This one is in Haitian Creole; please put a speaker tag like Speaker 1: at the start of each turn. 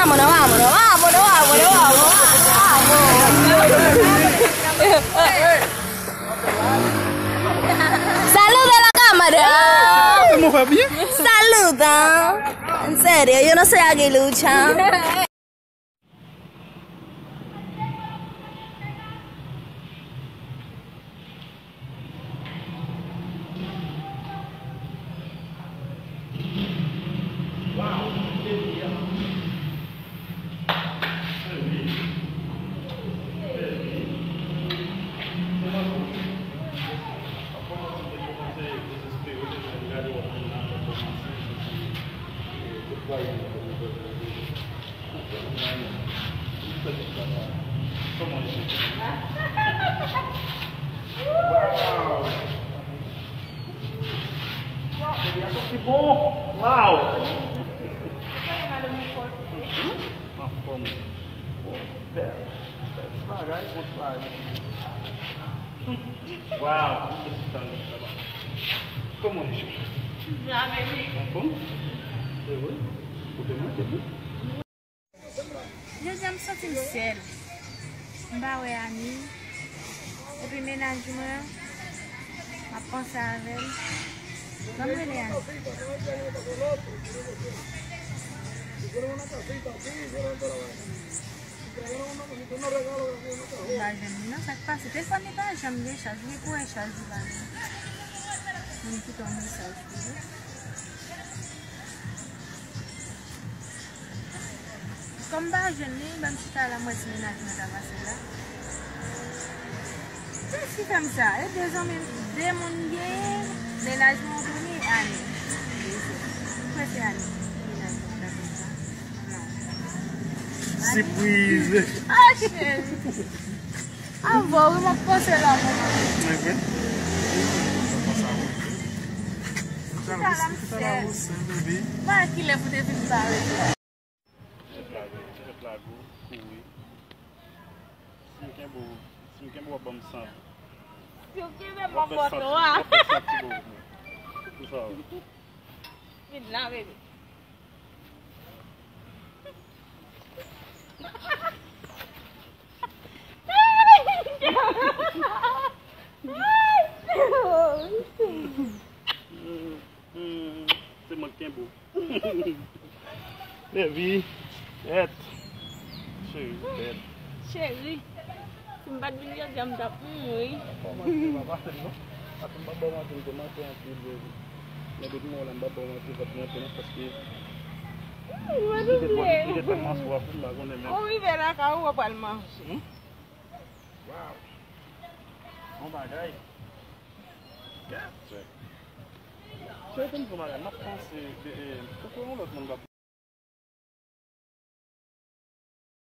Speaker 1: vámonos, vámonos, vámonos, vámonos, vámonos, vámonos. Saluda a la cámara.
Speaker 2: ¿Cómo va bien?
Speaker 1: Saluda. En serio, yo no soy aguilucha.
Speaker 2: Que bom! Uau! Uma fome. Pera, devagar e vai. Uau! Como é isso?
Speaker 3: Já, baby.
Speaker 2: Como?
Speaker 3: Je jam sorti sel. Mba we ami. E pi menajman. Ma pense avel. Vamos ver ali. Não, ça que passe. Téléphone n'est pas jamais déchargé. Je vais pouvoir charger là. On écoute ton message. Comme bah je n'ai même si t'as la moitié ménagement d'avancée là. C'est comme ça. Et deux hommes, deux mondes ménagement premier année. Quoi c'est année? Ménagement d'avancée. Non.
Speaker 2: Surprise!
Speaker 3: Ah chérie! Ah bon, il m'a passé là. Vai que leva de vida.
Speaker 2: Lago, Cui. Se quem é boa, vamos sabe.
Speaker 3: Se o que é uma foto lá. Me dá, baby.
Speaker 2: Você manda quem é boa. Levi,
Speaker 3: Chérie, tu me bats bien jam da oui. Oui, verá cá o palma.
Speaker 2: Wow. Oh my God. Yeah. Você tem que tomar, não pense,